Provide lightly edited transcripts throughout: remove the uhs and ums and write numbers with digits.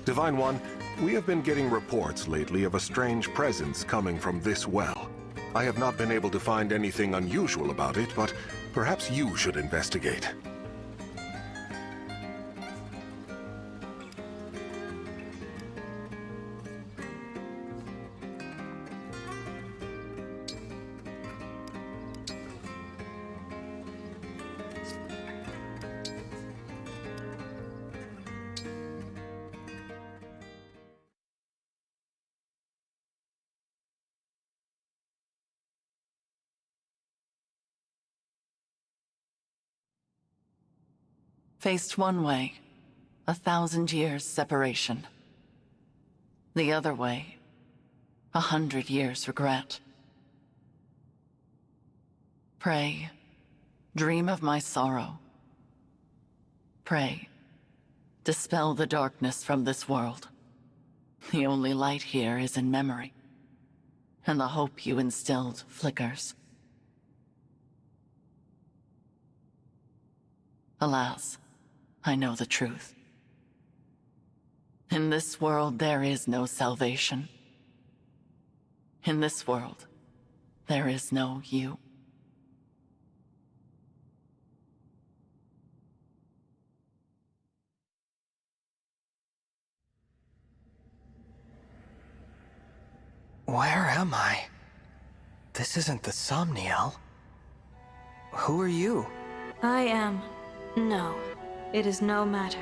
Divine One, we have been getting reports lately of a strange presence coming from this well. I have not been able to find anything unusual about it, but perhaps you should investigate. Faced one way, 1,000 years separation. The other way, 100 years regret. Pray, dream of my sorrow. Pray, dispel the darkness from this world. The only light here is in memory, and the hope you instilled flickers. Alas, I know the truth. In this world, there is no salvation. In this world, there is no you. Where am I? This isn't the Somniel. Who are you? I am... No, it is no matter.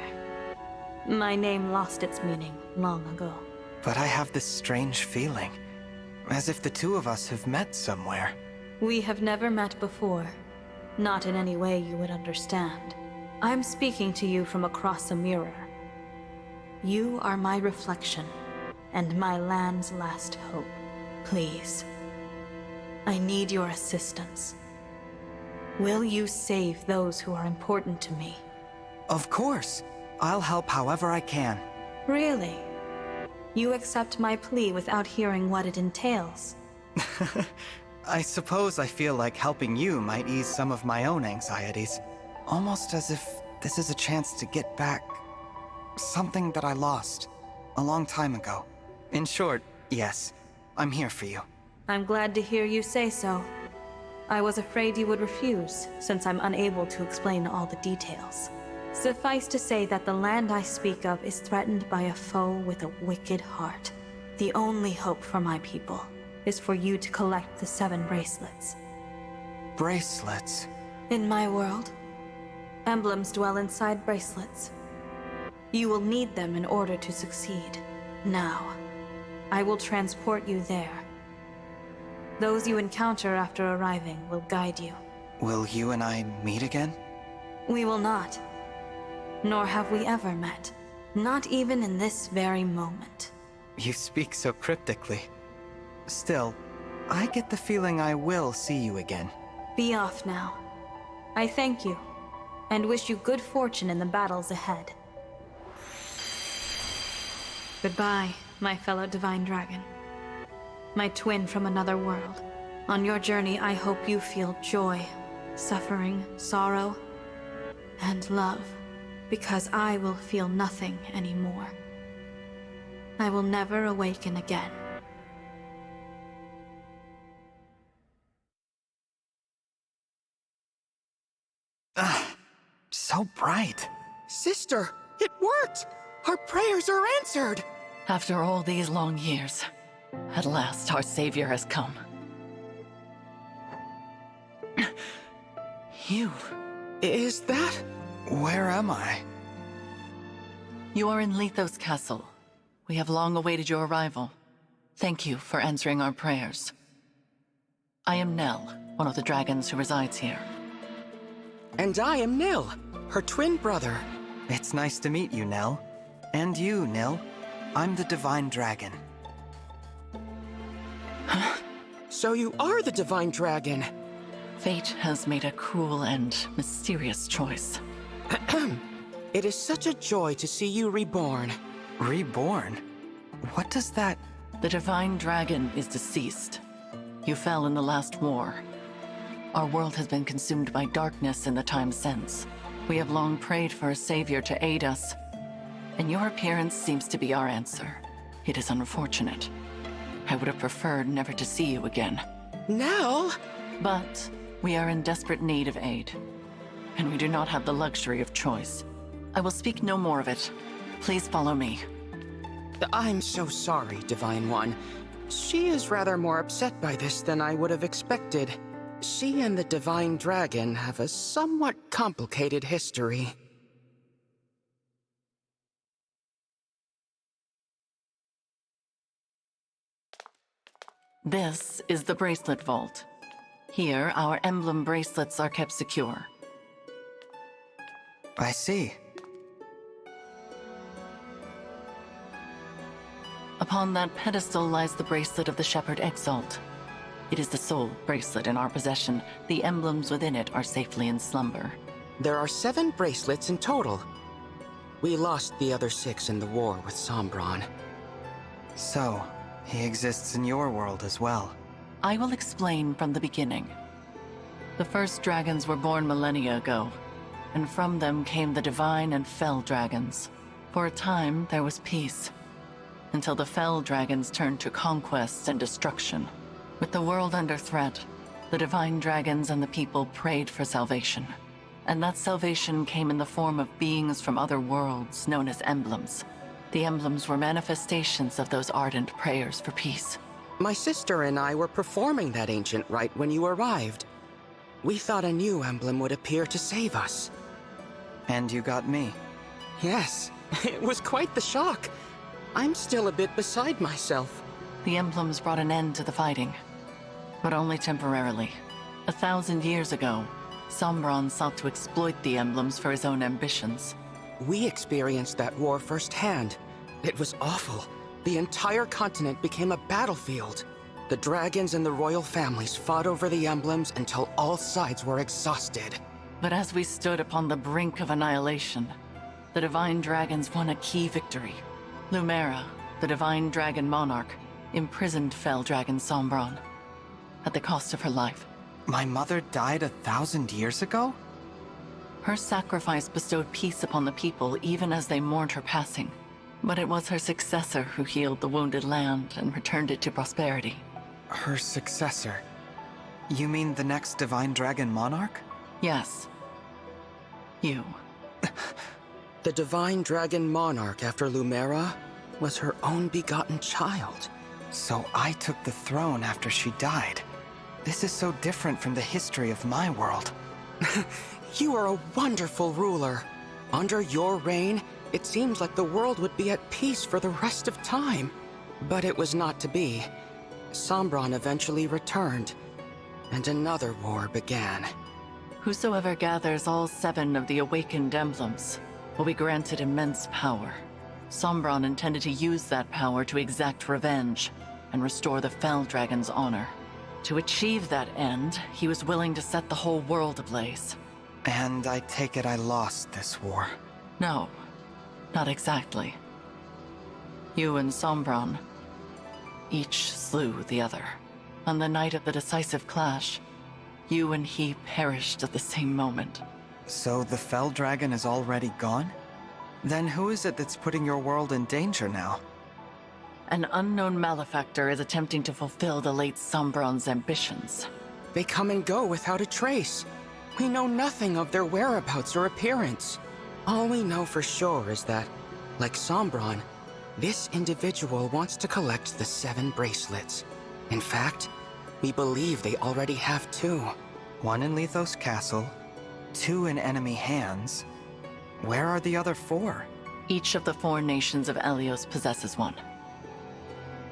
My name lost its meaning long ago. But I have this strange feeling, as if the two of us have met somewhere. We have never met before. Not in any way you would understand. I'm speaking to you from across a mirror. You are my reflection, and my land's last hope. Please. I need your assistance. Will you save those who are important to me? Of course. I'll help however I can. Really? You accept my plea without hearing what it entails? I suppose I feel like helping you might ease some of my own anxieties. Almost as if this is a chance to get back something that I lost a long time ago. In short, yes, I'm here for you. I'm glad to hear you say so. I was afraid you would refuse, since I'm unable to explain all the details. Suffice to say that the land I speak of is threatened by a foe with a wicked heart. The only hope for my people is for you to collect the 7 bracelets. Bracelets? In my world, emblems dwell inside bracelets. You will need them in order to succeed. Now, I will transport you there. Those you encounter after arriving will guide you. Will you and I meet again? We will not. Nor have we ever met. Not even in this very moment. You speak so cryptically. Still, I get the feeling I will see you again. Be off now. I thank you, and wish you good fortune in the battles ahead. Goodbye, my fellow Divine Dragon. My twin from another world. On your journey, I hope you feel joy, suffering, sorrow, and love, because I will feel nothing anymore. I will never awaken again. So bright. Sister, it worked! Our prayers are answered! After all these long years, at last our savior has come. You. Is that? Where am I? You are in Elyos Castle. We have long awaited your arrival. Thank you for answering our prayers. I am Nell, one of the dragons who resides here. And I am Nil, her twin brother. It's nice to meet you, Nell. And you, Nil. I'm the Divine Dragon. So you are the Divine Dragon. Fate has made a cruel and mysterious choice. It is such a joy to see you reborn. Reborn? What does that... The Divine Dragon is deceased. You fell in the last war. Our world has been consumed by darkness in the time since. We have long prayed for a savior to aid us, And your appearance seems to be our answer. It is unfortunate. I would have preferred never to see you again. Nell? But we are in desperate need of aid, and we do not have the luxury of choice. I will speak no more of it. Please follow me. I'm so sorry, Divine One. She is rather more upset by this than I would have expected. She and the Divine Dragon have a somewhat complicated history. This is the Bracelet Vault. Here, our emblem bracelets are kept secure. I see. Upon that pedestal lies the bracelet of the Shepherd Exalt. It is the sole bracelet in our possession. The emblems within it are safely in slumber. There are 7 bracelets in total. We lost the other 6 in the war with Sombron. So, he exists in your world as well. I will explain from the beginning. The first dragons were born millennia ago, and from them came the divine and fell dragons. For a time, there was peace, until the fell dragons turned to conquest and destruction. With the world under threat, the divine dragons and the people prayed for salvation. And that salvation came in the form of beings from other worlds known as emblems. The emblems were manifestations of those ardent prayers for peace. My sister and I were performing that ancient rite when you arrived. We thought a new emblem would appear to save us. And you got me. Yes, it was quite the shock. I'm still a bit beside myself. The emblems brought an end to the fighting, but only temporarily. 1,000 years ago, Sombron sought to exploit the emblems for his own ambitions. We experienced that war firsthand. It was awful. The entire continent became a battlefield. The dragons and the royal families fought over the emblems until all sides were exhausted. But as we stood upon the brink of annihilation, the divine dragons won a key victory. Lumera, the divine dragon monarch, imprisoned fell dragon Sombron at the cost of her life. My mother died 1,000 years ago? Her sacrifice bestowed peace upon the people even as they mourned her passing. But it was her successor who healed the wounded land and returned it to prosperity. Her successor? You mean the next divine dragon monarch? Yes. You. The divine dragon monarch after Lumera was her own begotten child. So I took the throne after she died. This is so different from the history of my world. You are a wonderful ruler. Under your reign, it seems like the world would be at peace for the rest of time. But it was not to be. Sombron eventually returned, and another war began. Whosoever gathers all 7 of the awakened emblems will be granted immense power. Sombron intended to use that power to exact revenge and restore the Fell Dragon's honor. To achieve that end, he was willing to set the whole world ablaze. And I take it I lost this war. No, not exactly. You and Sombron each slew the other. On the night of the decisive clash, you and he perished at the same moment. So the Fell Dragon is already gone? Then who is it that's putting your world in danger now? An unknown malefactor is attempting to fulfill the late Sombron's ambitions. They come and go without a trace. We know nothing of their whereabouts or appearance. All we know for sure is that, like Sombron, this individual wants to collect the 7 bracelets. In fact, we believe they already have 2. 1 in Elyos Castle, 2 in enemy hands. Where are the other 4? Each of the 4 nations of Elyos possesses one.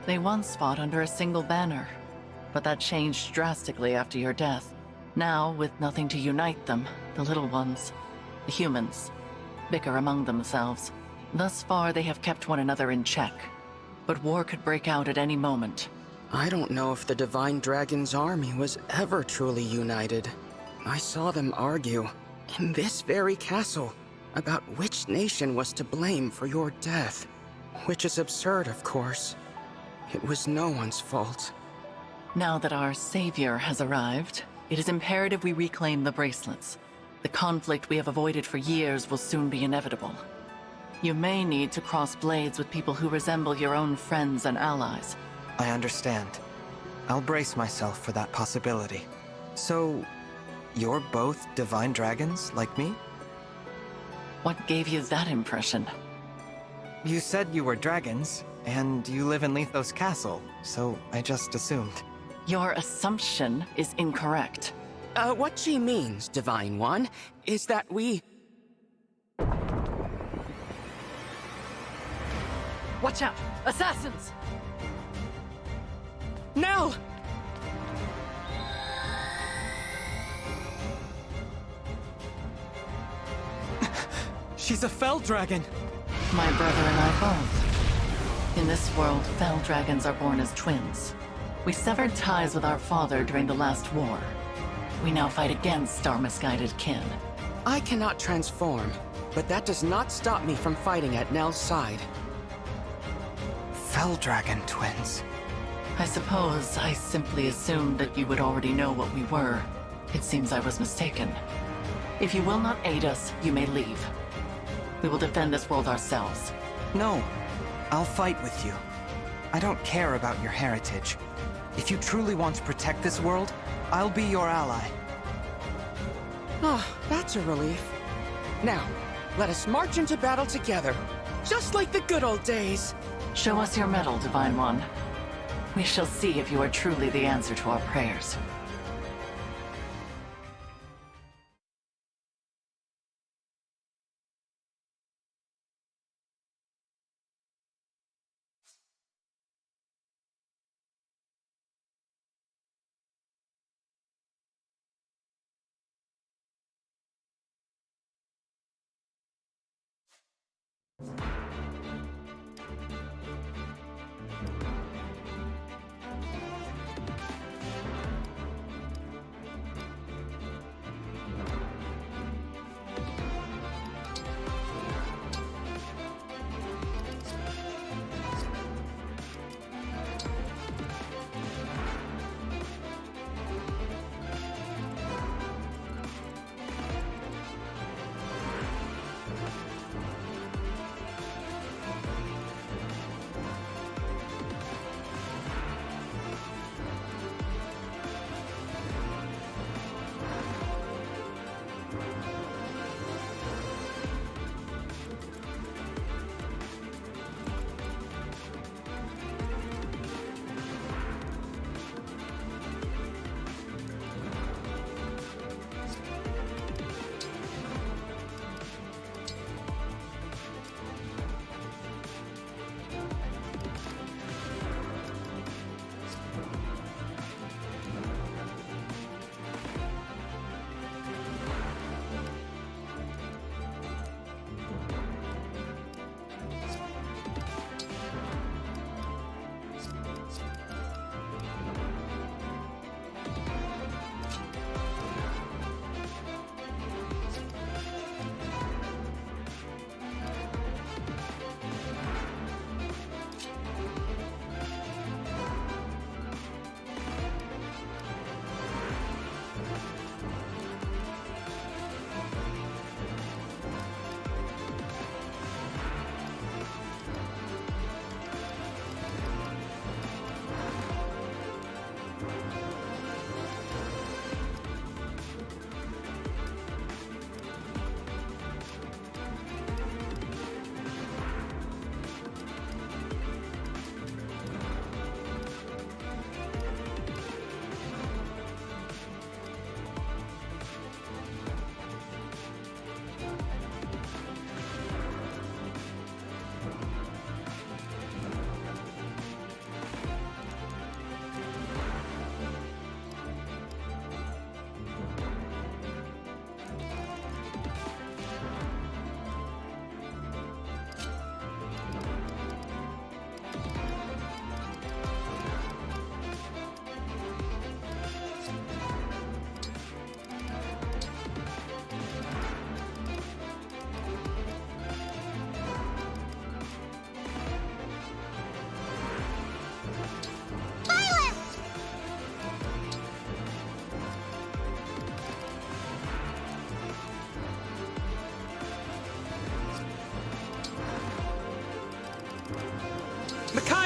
They once fought under a single banner, but that changed drastically after your death. Now, with nothing to unite them, the little ones, the humans, bicker among themselves. Thus far, they have kept one another in check, but war could break out at any moment. I don't know if the Divine Dragon's army was ever truly united. I saw them argue, in this very castle, about which nation was to blame for your death. Which is absurd, of course. It was no one's fault. Now that our savior has arrived, it is imperative we reclaim the bracelets. The conflict we have avoided for years will soon be inevitable. You may need to cross blades with people who resemble your own friends and allies. I understand. I'll brace myself for that possibility. So, you're both divine dragons, like me? What gave you that impression? You said you were dragons, and you live in Lethos Castle, so I just assumed. Your assumption is incorrect. What she means, Divine One, is that we... Watch out! Assassins! Nell! She's a fell dragon! My brother and I both. In this world, fell dragons are born as twins. We severed ties with our father during the last war. We now fight against our misguided kin. I cannot transform, but that does not stop me from fighting at Nell's side. Fell dragon twins. I suppose I simply assumed that you would already know what we were. It seems I was mistaken. If you will not aid us, you may leave. We will defend this world ourselves. No, I'll fight with you. I don't care about your heritage. If you truly want to protect this world, I'll be your ally. Ah, that's a relief. Now, let us march into battle together, just like the good old days. Show us your medal, Divine One. We shall see if you are truly the answer to our prayers.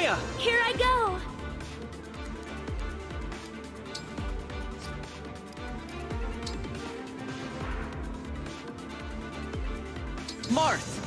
Maya! Here I go! Marth!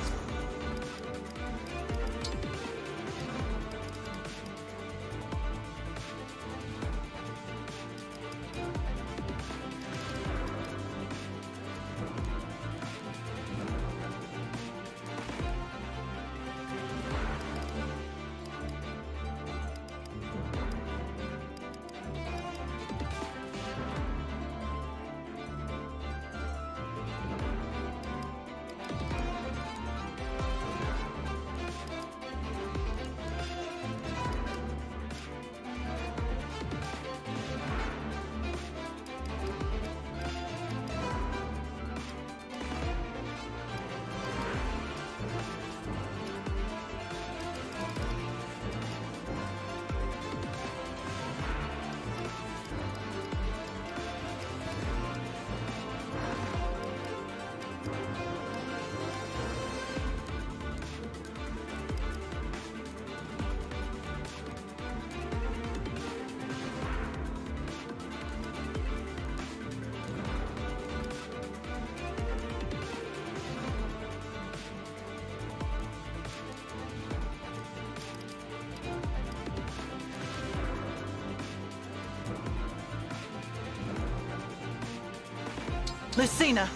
Lucina!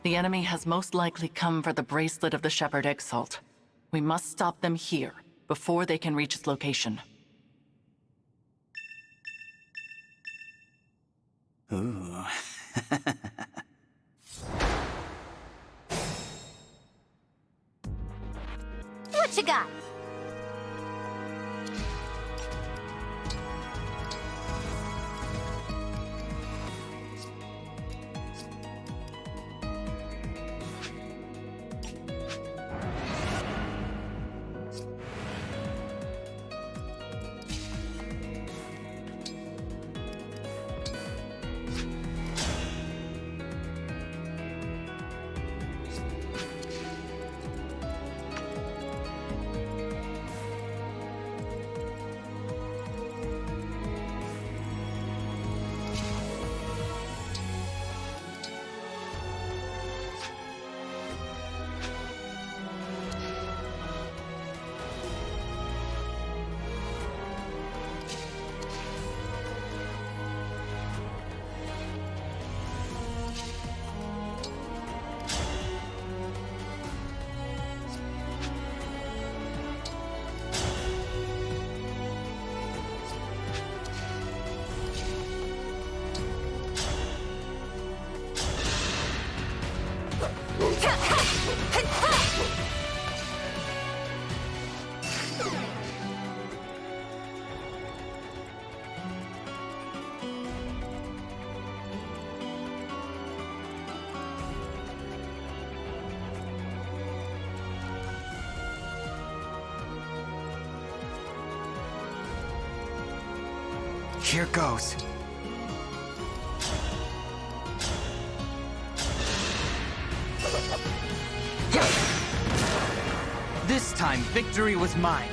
The enemy has most likely come for the bracelet of the Shepherd Exalt. We must stop them here, before they can reach its location. Ooh. What you got? Here goes. This time, victory was mine.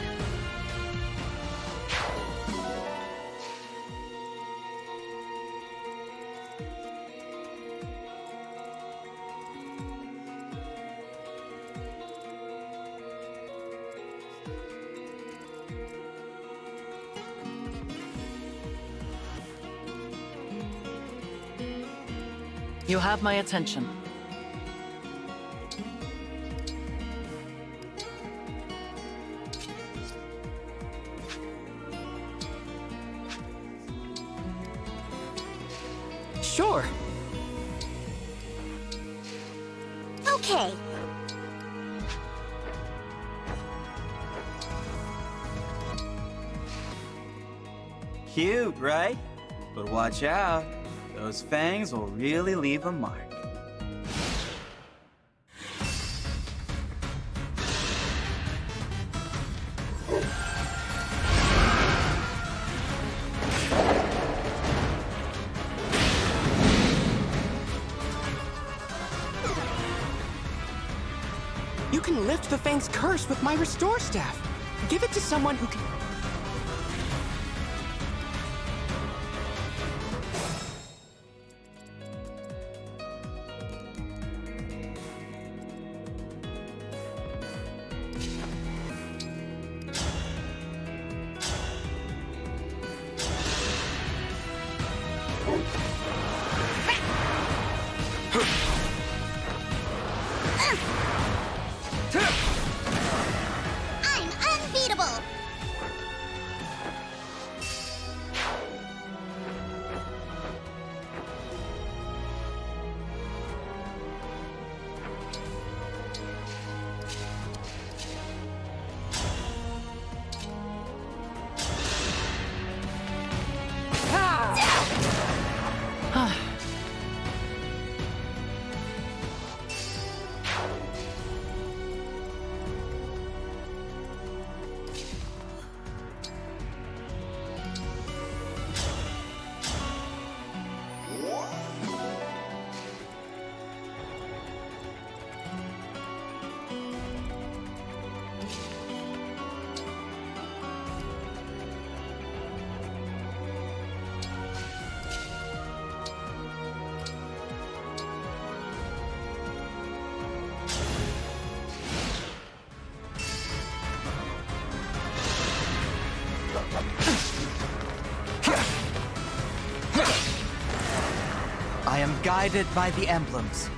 You have my attention. Sure. Okay. Cute, right? But watch out. Those fangs will really leave a mark. You can lift the Fang's curse with my restore staff. Give it to someone who can... I'm unbeatable! I am guided by the emblems.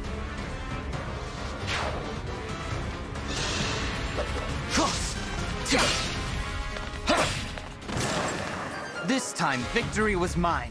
This time, victory was mine.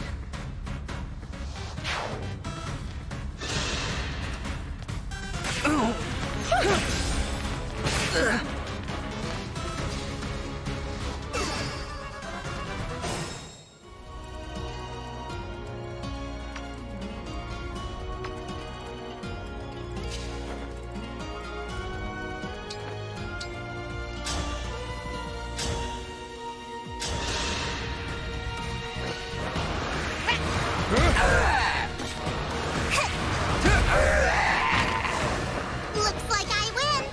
Looks like I win!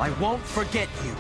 I won't forget you.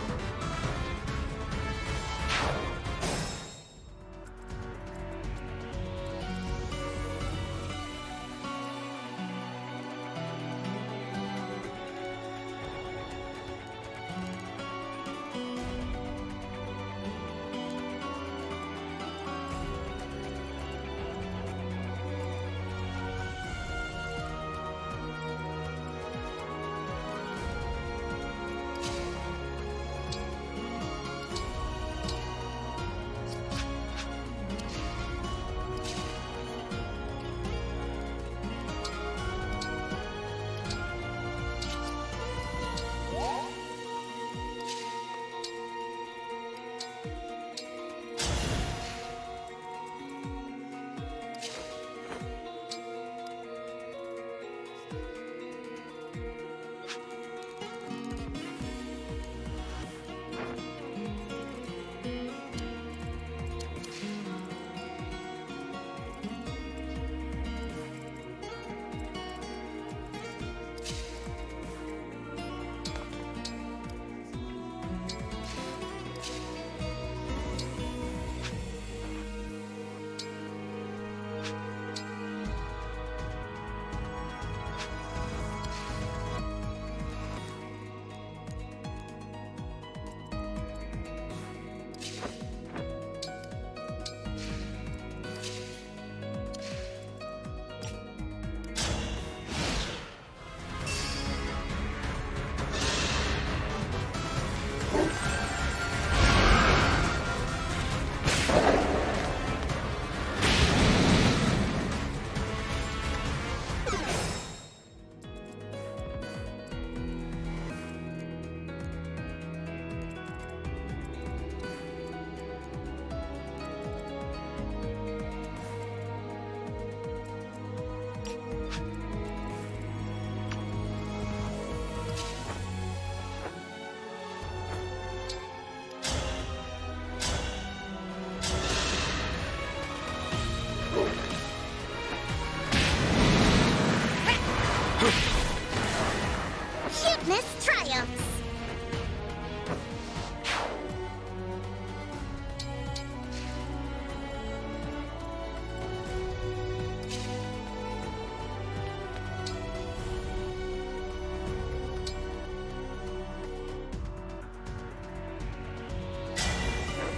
Cuteness triumphs!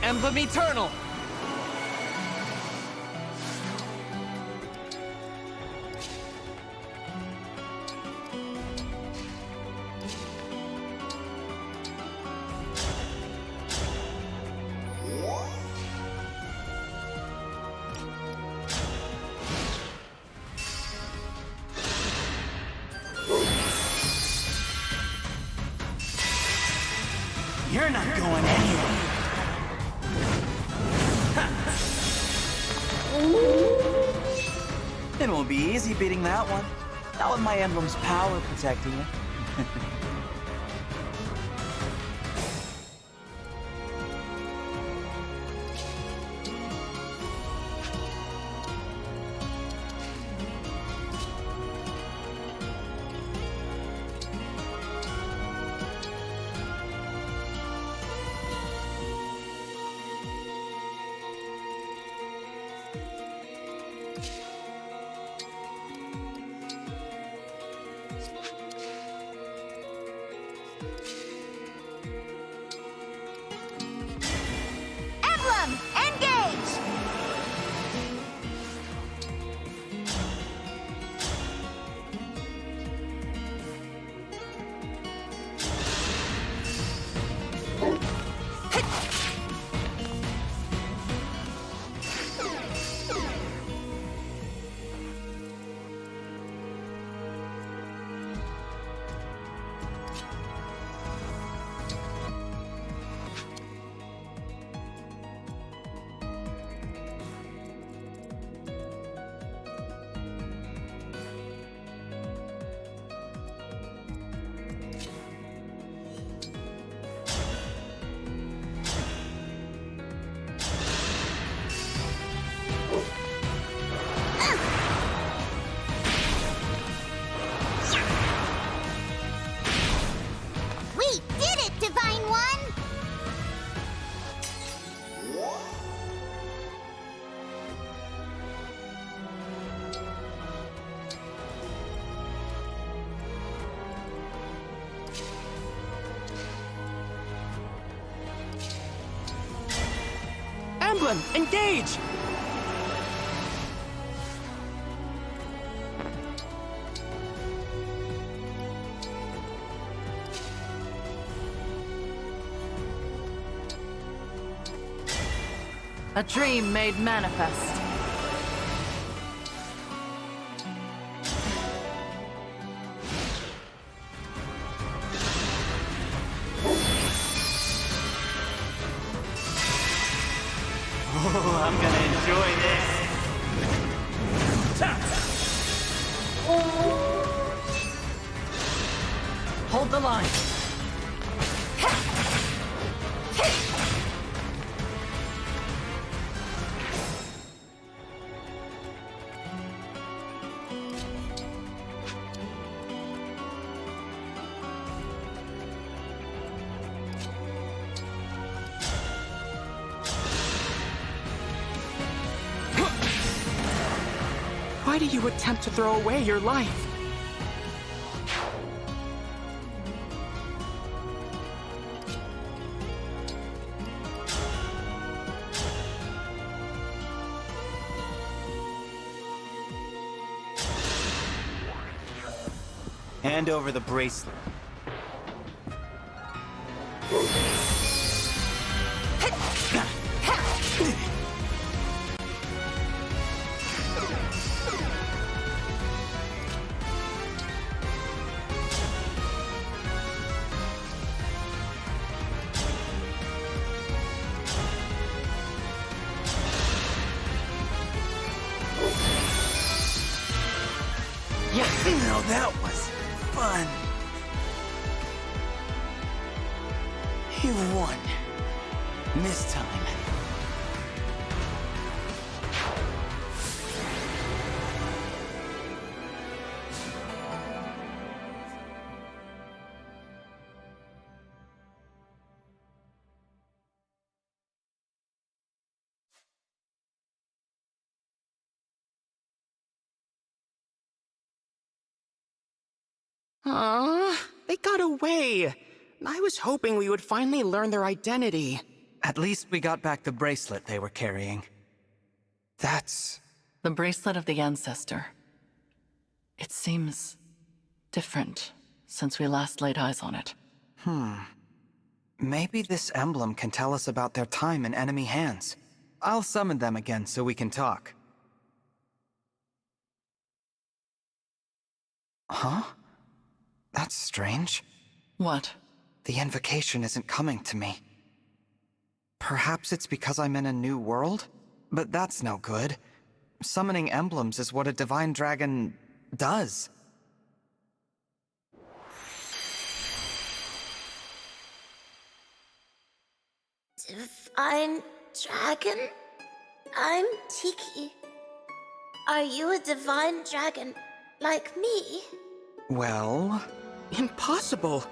Emblem Eternal! You're not going anywhere. It won't be easy beating that one. Not with my emblem's power protecting it. Emblem, engage! We did it, Divine One! Emblem, engage! A dream made manifest. Oh, I'm gonna enjoy this. Hold the line. Why do you attempt to throw away your life? Hand over the bracelet. Yes! Now that was fun. You won. This time. They got away. I was hoping we would finally learn their identity. At least we got back the bracelet they were carrying. That's... The bracelet of the ancestor. It seems different since we last laid eyes on it. Maybe this emblem can tell us about their time in enemy hands. I'll summon them again so we can talk. Huh? That's strange. What? The invocation isn't coming to me. Perhaps it's because I'm in a new world? But that's no good. Summoning emblems is what a divine dragon does. Divine dragon? I'm Tiki. Are you a divine dragon like me? Well... Impossible.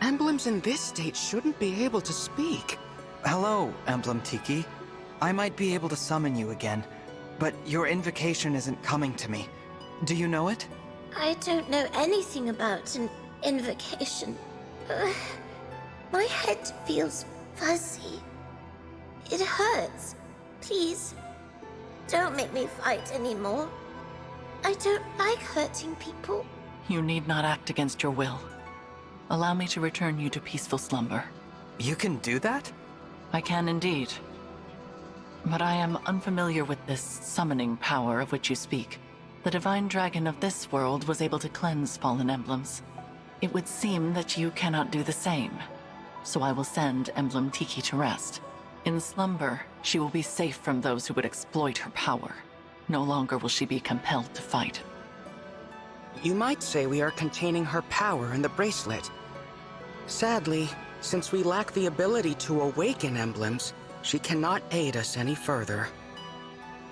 Emblems in this state shouldn't be able to speak. Hello, Emblem Tiki. I might be able to summon you again, but your invocation isn't coming to me. Do you know it? I don't know anything about an invocation. My head feels fuzzy. It hurts. Please, don't make me fight anymore. I don't like hurting people. You need not act against your will. Allow me to return you to peaceful slumber. You can do that? I can indeed. But I am unfamiliar with this summoning power of which you speak. The divine dragon of this world was able to cleanse fallen emblems. It would seem that you cannot do the same. So I will send Emblem Tiki to rest. In slumber, she will be safe from those who would exploit her power. No longer will she be compelled to fight. You might say we are containing her power in the bracelet. Sadly, since we lack the ability to awaken emblems, she cannot aid us any further.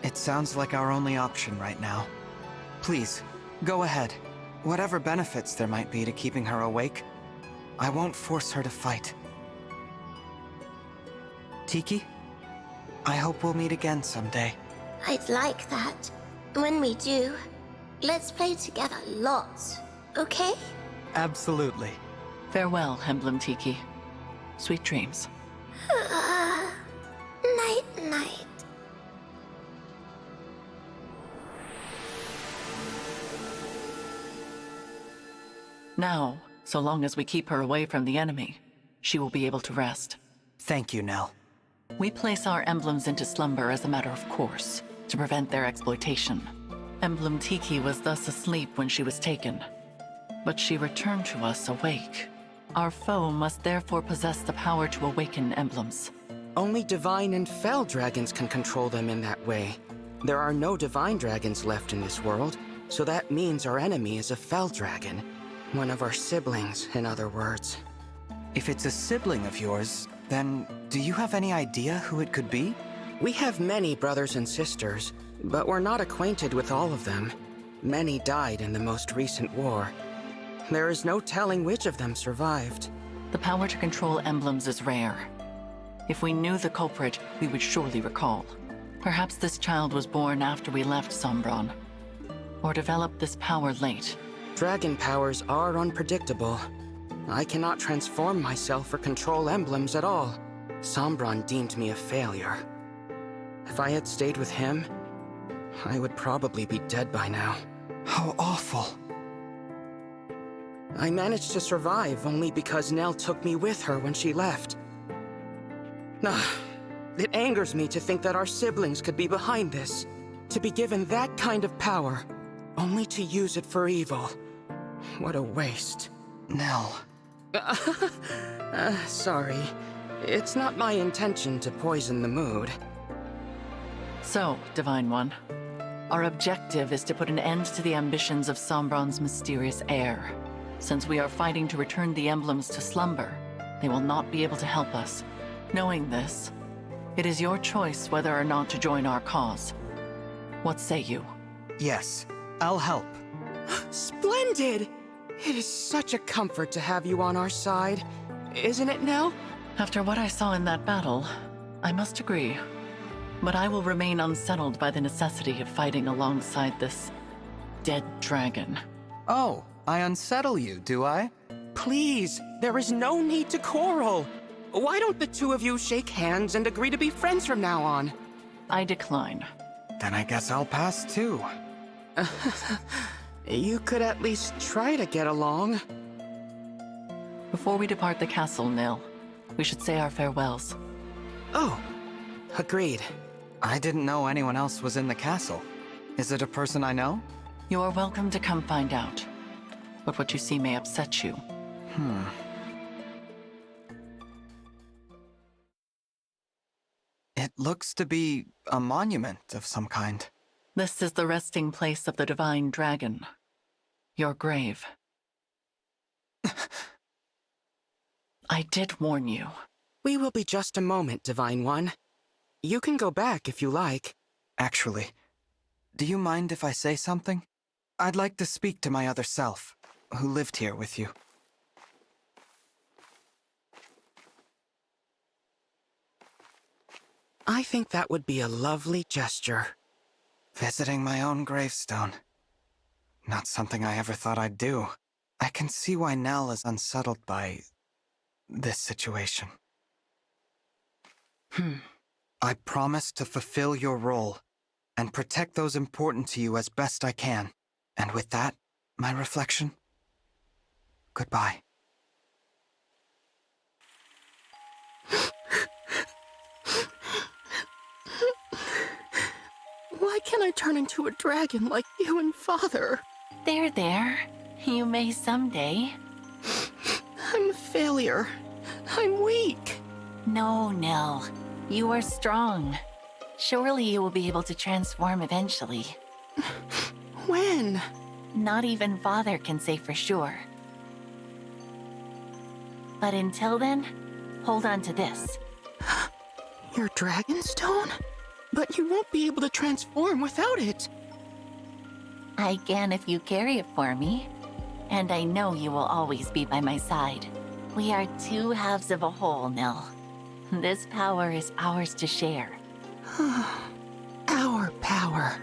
It sounds like our only option right now. Please, go ahead. Whatever benefits there might be to keeping her awake, I won't force her to fight. Tiki, I hope we'll meet again someday. I'd like that. When we do, let's play together lots, okay? Absolutely. Farewell, Emblem Tiki. Sweet dreams. Night-night. Now, so long as we keep her away from the enemy, she will be able to rest. Thank you, Nell. We place our emblems into slumber as a matter of course, to prevent their exploitation. Emblem Tiki was thus asleep when she was taken, but she returned to us awake. Our foe must therefore possess the power to awaken emblems. Only divine and fell dragons can control them in that way. There are no divine dragons left in this world, so that means our enemy is a fell dragon. One of our siblings, in other words. If it's a sibling of yours, then do you have any idea who it could be? We have many brothers and sisters, but we're not acquainted with all of them. Many died in the most recent war. There is no telling which of them survived. The power to control emblems is rare. If we knew the culprit, we would surely recall. Perhaps this child was born after we left Sombron, or developed this power late. Dragon powers are unpredictable. I cannot transform myself or control emblems at all. Sombron deemed me a failure. If I had stayed with him, I would probably be dead by now. How awful. I managed to survive only because Nell took me with her when she left. It angers me to think that our siblings could be behind this. To be given that kind of power, only to use it for evil. What a waste. Nell. Sorry. It's not my intention to poison the mood. So, Divine One, our objective is to put an end to the ambitions of Sombron's mysterious heir. Since we are fighting to return the emblems to slumber, they will not be able to help us. Knowing this, it is your choice whether or not to join our cause. What say you? Yes, I'll help. Splendid! It is such a comfort to have you on our side. Isn't it, Nell? After what I saw in that battle, I must agree. But I will remain unsettled by the necessity of fighting alongside this dead dragon. Oh, I unsettle you, do I? Please, there is no need to quarrel. Why don't the two of you shake hands and agree to be friends from now on? I decline. Then I guess I'll pass too. You could at least try to get along. Before we depart the castle, Nil, we should say our farewells. Oh, agreed. I didn't know anyone else was in the castle. Is it a person I know? You are welcome to come find out. But what you see may upset you. It looks to be a monument of some kind. This is the resting place of the divine dragon. Your grave. I did warn you. We will be just a moment, Divine One. You can go back if you like. Actually, do you mind if I say something? I'd like to speak to my other self, who lived here with you. I think that would be a lovely gesture. Visiting my own gravestone. Not something I ever thought I'd do. I can see why Nell is unsettled by this situation. I promise to fulfill your role and protect those important to you as best I can. And with that, my reflection, goodbye. turn into a dragon like you and Father. There. You may someday. I'm a failure. I'm weak. No, Nell. You are strong. Surely you will be able to transform eventually. When? Not even Father can say for sure. But until then, hold on to this. Your Dragonstone? But you won't be able to transform without it. I can if you carry it for me. And I know you will always be by my side. We are two halves of a whole, Nell. This power is ours to share. Our power.